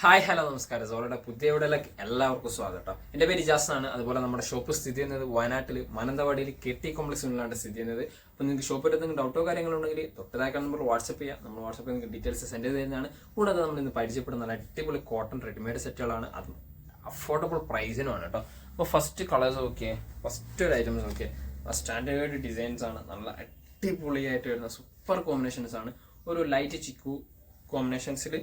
Hi hello നമസ്കാരം. സോളയുടെ പുതിയ വീഡിയോയിലേക്ക് എല്ലാവർക്കും സ്വാഗതം. എൻ്റെ പേര് ഇജാസ് ആണ്. അതുപോലെ നമ്മുടെ ഷോപ്പ് സ്ഥിതി ചെയ്യുന്നത് വയനാട്ടിൽ മാനന്തവാടിയിൽ KT കോംപ്ലക്സിലാണ് സ്ഥിതി ചെയ്യുന്നത്. അപ്പോൾ നിങ്ങൾക്ക് ഷോപ്പിൽ എന്തെങ്കിലും ഡൗട്ടോ കാര്യങ്ങളുണ്ടെങ്കിൽ തൊട്ടതാക്കാൻ നമ്പർ വാട്സപ്പ് ചെയ്യാം. നമ്മൾ വാട്സപ്പിൽ നിങ്ങൾക്ക് ഡീറ്റെയിൽസ് സെൻഡ് ചെയ്ത് തരുന്നതാണ്. കൂടാതെ നമ്മൾ ഇന്ന് പരിചയപ്പെടുന്ന നല്ല അടിപൊളി കോട്ടൺ റെഡിമെയ്ഡ് സെറ്റുകളാണ്. അത് അഫോർഡബിൾ പ്രൈസിനുമാണ് കേട്ടോ. അപ്പോൾ ഫസ്റ്റ് കളേഴ്സ് ഓക്കെ, ഫസ്റ്റ് ഒരു ഐറ്റംസ് ഓക്കെ, സ്റ്റാൻഡേർഡ് ഡിസൈൻസ് ആണ്. നല്ല അടിപൊളിയായിട്ട് വരുന്ന സൂപ്പർ കോമ്പിനേഷൻസ് ആണ്. ഒരു ലൈറ്റ് ചിക്കു കോമ്പിനേഷൻസിൽ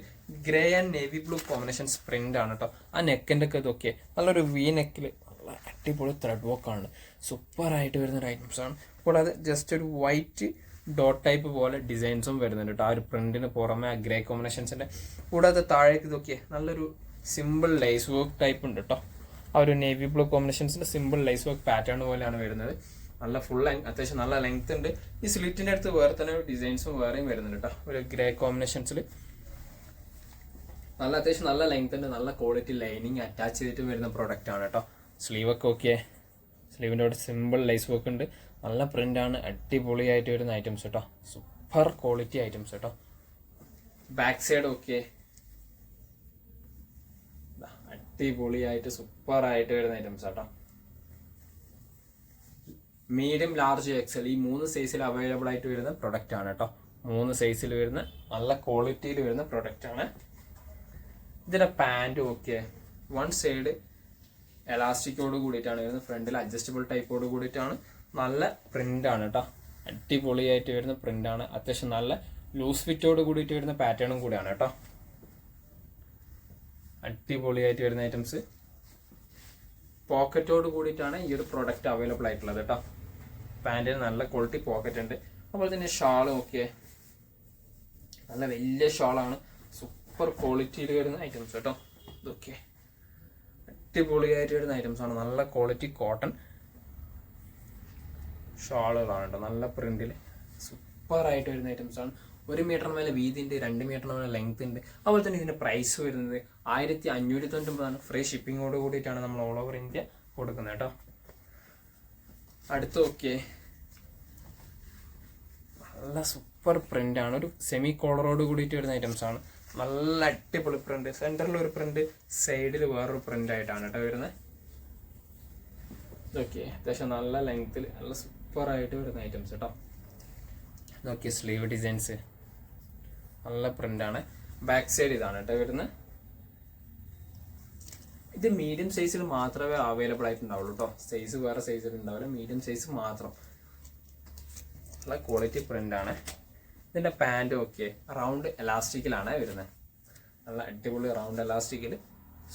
grey and navy blue combinations print ആണ് കേട്ടോ. ആ നെക്കിൻ്റെ ഒക്കെ ഇതൊക്കെ നല്ലൊരു വി നെക്കിൽ നല്ല അടിപൊളി ത്രെഡ് വർക്കാണ്. സൂപ്പറായിട്ട് വരുന്ന ഒരു ഐറ്റംസ് ആണ്. കൂടാതെ ജസ്റ്റ് ഒരു വൈറ്റ് ഡോട്ട് ടൈപ്പ് പോലെ ഡിസൈൻസും വരുന്നുണ്ട് കേട്ടോ. ആ ഒരു പ്രിന്റിന് പുറമെ ആ ഗ്രേ കോമ്പിനേഷൻസിൻ്റെ കൂടാതെ താഴേക്ക് ഇതൊക്കെ നല്ലൊരു സിമ്പിൾ ലൈസ് വർക്ക് ടൈപ്പ് ഉണ്ട് കേട്ടോ. ആ ഒരു നേവി ബ്ലൂ കോമ്പിനേഷൻസിൻ്റെ സിമ്പിൾ ലൈസ് വർക്ക് പാറ്റേൺ പോലെയാണ് വരുന്നത്. നല്ല ഫുൾ ലെങ്ത്, അത്യാവശ്യം നല്ല ലെങ്ത് ഉണ്ട്. ഈ സ്ലിറ്റിന്റെ അടുത്ത് വേറെ തന്നെ ഡിസൈൻസും വേറെയും വരുന്നുണ്ട് കേട്ടോ. ഒരു ഗ്രേ കോമ്പിനേഷൻസിൽ നല്ല അത്യാവശ്യം നല്ല ലെങ്ത് ഉണ്ട്. നല്ല ക്വാളിറ്റി ലൈനിങ് അറ്റാച്ച് ചെയ്തിട്ട് വരുന്ന പ്രൊഡക്റ്റ് ആണ് കേട്ടോ. സ്ലീവ് ഒക്കെ ഓക്കെ, സ്ലീവിൻ്റെ അവിടെ സിമ്പിൾ ലൈസ് വർക്ക് ഉണ്ട്. നല്ല പ്രിന്റ് ആണ്. അടിപൊളിയായിട്ട് വരുന്ന ഐറ്റംസ് കേട്ടോ. സൂപ്പർ ക്വാളിറ്റി ഐറ്റംസ് കേട്ടോ. ബാക്ക് സൈഡ് ഓക്കെ, അടിപൊളിയായിട്ട് സൂപ്പർ ആയിട്ട് വരുന്ന ഐറ്റംസ് കേട്ടോ. മീഡിയം, ലാർജ്, എക്സൽ ഈ 3 സൈസിൽ അവൈലബിൾ ആയിട്ട് വരുന്ന പ്രൊഡക്റ്റ് ആണ് കേട്ടോ. 3 സൈസിൽ വരുന്ന നല്ല ക്വാളിറ്റിയിൽ വരുന്ന പ്രൊഡക്റ്റ് ആണ്. ഇതിന്റെ പാൻറ് ഓക്കെ, വൺ സൈഡ് എലാസ്റ്റിക്കോട് കൂടിയിട്ടാണ് വരുന്നത്. ഫ്രണ്ടിൽ അഡ്ജസ്റ്റബിൾ ടൈപ്പോട് കൂടിയിട്ടാണ്. നല്ല പ്രിന്റ് ആണ് കേട്ടോ. അടിപൊളിയായിട്ട് വരുന്ന പ്രിന്റ് ആണ്. അത്യാവശ്യം നല്ല ലൂസ് ഫിറ്റോട് കൂടിയിട്ട് വരുന്ന പാറ്റേണും കൂടിയാണ് കേട്ടോ. അടിപൊളിയായിട്ട് വരുന്ന ഐറ്റംസ്. പോക്കറ്റോട് കൂടിയിട്ടാണ് ഈ ഒരു പ്രോഡക്റ്റ് അവൈലബിൾ ആയിട്ടുള്ളത് കേട്ടോ. പാൻറ്റിന് നല്ല ക്വാളിറ്റി പോക്കറ്റ് ഉണ്ട്. അതുപോലെ തന്നെ ഷാൾ ഓക്കെ, നല്ല വലിയ ഷാളാണ്. സൂപ്പർ ക്വാളിറ്റിയിൽ വരുന്ന ഐറ്റംസ് കേട്ടോ. ഇതൊക്കെ അടിപൊളിയായിട്ട് വരുന്ന ഐറ്റംസ് ആണ്. നല്ല ക്വാളിറ്റി കോട്ടൺ ഷാളുകളാണ് കേട്ടോ. നല്ല പ്രിന്റിൽ സൂപ്പർ ആയിട്ട് വരുന്ന ഐറ്റംസ് ആണ്. 1 മീറ്ററിന് മേലെ വീതി ഉണ്ട്, 2 മീറ്ററിന് മേലെ ലെങ്ത് ഉണ്ട്. അതുപോലെ തന്നെ ഇതിന്റെ പ്രൈസ് വരുന്നത് 1599 ഫ്രീ ഷിപ്പിങ്ങോട് കൂടിയിട്ടാണ് നമ്മൾ ഓൾ ഓവർ ഇന്ത്യ കൊടുക്കുന്നത് കേട്ടോ. അടുത്ത് ഓക്കെ, നല്ല സൂപ്പർ പ്രിന്റ് ആണ്. ഒരു സെമി കോളറോട് കൂടിയിട്ട് വരുന്ന ഐറ്റംസ് ആണ്. നല്ല അടിപൊളി പ്രിന്റ്. സെന്ററിൽ ഒരു പ്രിന്റ്, സൈഡിൽ വേറൊരു പ്രിന്റ് ആയിട്ടാണ് കേട്ടോ വരുന്നത്. ഇതൊക്കെ അത്യാവശ്യം നല്ല ലെങ്ത്തിൽ നല്ല സൂപ്പർ ആയിട്ട് വരുന്ന ഐറ്റംസ് കേട്ടോ. ഇതൊക്കെ സ്ലീവ് ഡിസൈൻസ് നല്ല പ്രിന്റാണ്. ബാക്ക് സൈഡ് ഇതാണ് കേട്ടോ വരുന്നത്. ഇത് മീഡിയം സൈസിൽ മാത്രമേ അവൈലബിൾ ആയിട്ടുണ്ടാവുള്ളൂ കേട്ടോ. സൈസ് വേറെ സൈസിൽ ഉണ്ടാവില്ല, മീഡിയം സൈസ് മാത്രം. നല്ല ക്വാളിറ്റി പ്രിന്റ് ആണ്. ഇതിന്റെ പാൻറ് ഓക്കെ, റൗണ്ട് എലാസ്റ്റിക്കിലാണ് വരുന്നത്. നല്ല അടിപൊളി റൗണ്ട് എലാസ്റ്റിക്കിൽ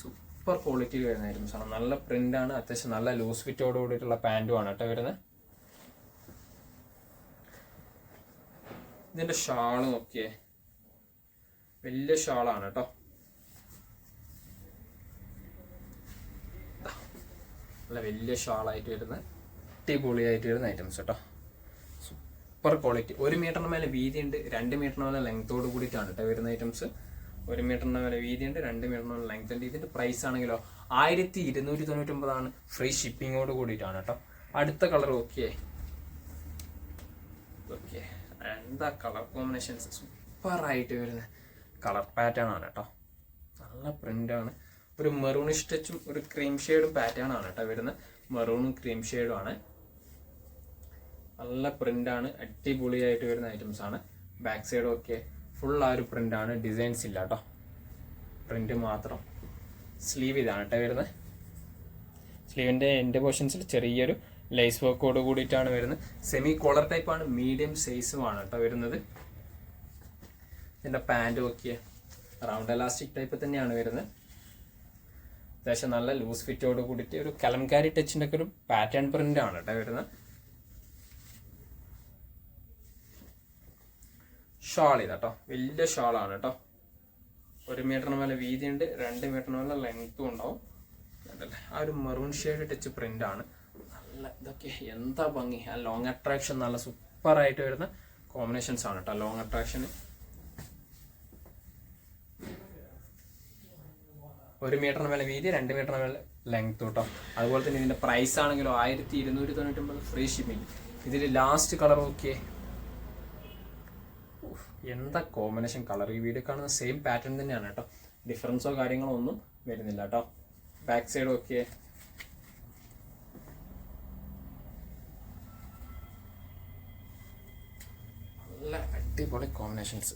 സൂപ്പർ ക്വാളിറ്റിയിൽ വരുന്ന ഐറ്റംസ് ആണ്. നല്ല പ്രിന്റ് ആണ്. അത്യാവശ്യം നല്ല ലൂസ് ഫിറ്റോട് കൂടിയിട്ടുള്ള പാൻറ്റും ആണ് കേട്ടോ വരുന്നത്. ഇതിന്റെ ഷാളും ഒക്കെ വലിയ ഷാളാണ് കേട്ടോ. നല്ല വലിയ ഷാളായിട്ട് വരുന്ന അടിപൊളിയായിട്ട് വരുന്ന ഐറ്റംസ് കേട്ടോ. Super quality. 1 മീറ്ററിന് മേലെ വീതി ഉണ്ട്, 2 മീറ്ററിന് മേലെ ലെങ്തോട് കൂടിയിട്ടാണ് കേട്ടോ വരുന്ന ഐറ്റംസ്. 1 മീറ്ററിന് മേലെ വീതി ഉണ്ട്, 2 മീറ്ററിന് മേലെ ലെങ്ത് ഉണ്ട്. ഇതിന്റെ പ്രൈസ് ആണെങ്കിലോ 1299 ആണ്. ഫ്രീ ഷിപ്പിങ്ങോട് കൂടിയിട്ടാണ് കേട്ടോ. അടുത്ത കളർ ഓക്കെ, ഓക്കെ എന്താ കളർ കോമ്പിനേഷൻസ്. സൂപ്പർ ആയിട്ട് വരുന്ന കളർ പാറ്റേൺ ആണ് കേട്ടോ. നല്ല പ്രിന്റ് ആണ്. ഒരു മെറൂണിഷ് ടച്ചും ഒരു ക്രീം ഷെയ്ഡും പാറ്റേൺ ആണ് കേട്ടോ വരുന്നത്. മെറൂണും ക്രീം ഷെയ്ഡും ആണ്. നല്ല പ്രിന്റ് ആണ്. അടിപൊളിയായിട്ട് വരുന്ന ഐറ്റംസ് ആണ്. ബാക്ക് സൈഡ് ഒക്കെ ഫുൾ ആ ഒരു പ്രിന്റ് ആണ്. ഡിസൈൻസ് ഇല്ല കേട്ടോ, പ്രിന്റ് മാത്രം. സ്ലീവ് ഇതാണ് കേട്ടോ വരുന്നത്. സ്ലീവിന്റെ എൻഡ് പോർഷൻസിൽ ചെറിയൊരു ലൈസ് വർക്കോട് കൂടിയിട്ടാണ് വരുന്നത്. സെമി കോളർ ടൈപ്പ് ആണ്, മീഡിയം സൈസുമാണ് കേട്ടോ വരുന്നത്. ഇതിന്റെ പാൻറ് ഒക്കെ റൗണ്ട് എലാസ്റ്റിക് ടൈപ്പ് തന്നെയാണ് വരുന്നത്. അത്യാവശ്യം നല്ല ലൂസ് ഫിറ്റോട് കൂടിയിട്ട് ഒരു കലംകാരി ടച്ചിന്റെ ഒക്കെ ഒരു പാറ്റേൺ പ്രിന്റ് ആണ് കേട്ടോ വരുന്നത്. ഷാൾ ഇതാട്ടോ, വലിയ ഷാളാണ് കേട്ടോ. 1 മീറ്ററിന് മേലെ വീതി ഉണ്ട്, 2 മീറ്ററിന് മേലെ ലെങ്ത്തും ഉണ്ടാവും. ആ ഒരു മെറൂൺ ഷെയ്ഡ് ടച്ച് പ്രിന്റ് ആണ്. നല്ല ഇതൊക്കെ എന്താ ഭംഗി. ആ ലോങ് അട്രാക്ഷൻ നല്ല സൂപ്പർ ആയിട്ട് വരുന്ന കോമ്പിനേഷൻസ് ആണ് കേട്ടോ. ലോങ് അട്രാക്ഷൻ 1 മീറ്ററിന് മേലെ വീതി, 2 മീറ്ററിന് മേലെ ലെങ്ത് കേട്ടോ. അതുപോലെ തന്നെ ഇതിന്റെ പ്രൈസ് ആണെങ്കിലോ 1299 ഫ്രീ ഷിപ്പിംഗ്. ഇതിൽ ലാസ്റ്റ് കളർ ഓക്കെ, എന്താ കോമ്പിനേഷൻ കളർ. ഈ വീഡിയോ കാണുന്ന സെയിം പാറ്റേൺ തന്നെയാണ് കേട്ടോ. ഡിഫറൻസോ കാര്യങ്ങളോ ഒന്നും വരുന്നില്ല കേട്ടോ. ബാക്ക് സൈഡ് ഒക്കെ നല്ല അടിപൊളി കോമ്പിനേഷൻസ്.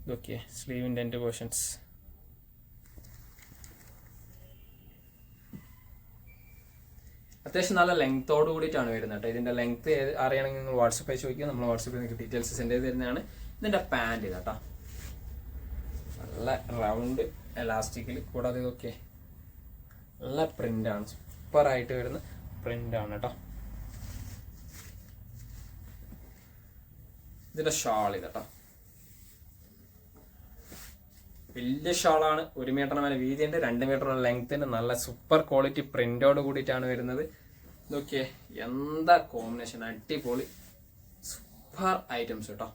ഇതൊക്കെ സ്ലീവിൻ്റെ എൻ്റെ പോർഷൻസ്. അത്യാവശ്യം നല്ല ലെങ്ത്തോട് കൂടിയിട്ടാണ് വരുന്നത് കേട്ടോ. ഇതിൻ്റെ ലെങ്ത്ത് അറിയണമെങ്കിൽ നിങ്ങൾ വാട്സപ്പ് ചോദിക്കുക, നമ്മൾ വാട്സപ്പിൽ നിങ്ങൾക്ക് ഡീറ്റെയിൽസ് സെൻഡ് ചെയ്ത് തരുന്നതാണ്. ഇതിൻ്റെ പാൻറ് ഇതാട്ടോ, നല്ല റൗണ്ട് എലാസ്റ്റിക്കിൽ. കൂടാതെ ഇതൊക്കെ നല്ല പ്രിൻ്റാണ്, സൂപ്പറായിട്ട് വരുന്ന പ്രിൻ്റാണ് കേട്ടോ. ഇതിൻ്റെ ഷാൾ ഇതാട്ടോ, വലിയ ഷാളാണ്. 1 മീറ്ററിന് മേലെ വീതിയുണ്ട്, 2 മീറ്റർ ലെങ്ത്തുണ്ട്. നല്ല സൂപ്പർ ക്വാളിറ്റി പ്രിൻ്റോട് കൂടിയിട്ടാണ് വരുന്നത്. ഇതൊക്കെ എന്താ കോമ്പിനേഷൻ, അടിപൊളി സൂപ്പർ ഐറ്റംസ് കേട്ടോ.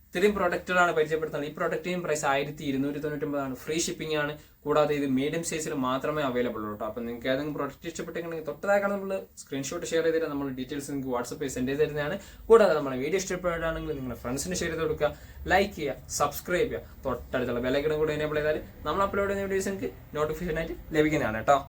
ഇത്രയും പ്രൊഡക്റ്റുകളാണ് പരിചയപ്പെടുത്തുന്നത്. ഈ പ്രൊഡക്റ്റിനും പ്രൈസ് 1299 ഫ്രീ ഷിപ്പിംഗ് ആണ്. കൂടാതെ ഇത് മീഡിയം സൈസിൽ മാത്രമേ അവൈലബിൾ ഉള്ളൂ കേട്ടോ. അപ്പം നിങ്ങൾക്ക് ഏതെങ്കിലും പ്രൊഡക്റ്റ് ഇഷ്ടപ്പെട്ടെങ്കിൽ തൊട്ടതാക്കാൻ നമ്മൾ സ്ക്രീൻഷോട്ട് ഷെയർ ചെയ്തിട്ട് നമ്മൾ ഡീറ്റെയിൽസ് നിങ്ങൾക്ക് വാട്സപ്പിൽ സെൻഡ് ചെയ്ത് തരുന്നതാണ്. കൂടാതെ നമ്മുടെ വീഡിയോ ഇഷ്ടപ്പെടുകയാണെങ്കിൽ നിങ്ങളുടെ ഫ്രണ്ട്സിന് ഷെയർ ചെയ്ത് കൊടുക്കുക, ലൈക്ക് ചെയ്യുക, സബ്സ്ക്രൈബ് ചെയ്യുക. തൊട്ടടുത്തുള്ള ബെല്ലൈക്കൺ കൂടെ എനേബിൾ ചെയ്താൽ നമ്മൾ അപ്ലോഡ് ചെയ്യുന്ന വീഡിയോസ് നിങ്ങൾക്ക് നോട്ടിഫിക്കേഷൻ ആയിട്ട് ലഭിക്കുന്നതാണ് കേട്ടോ.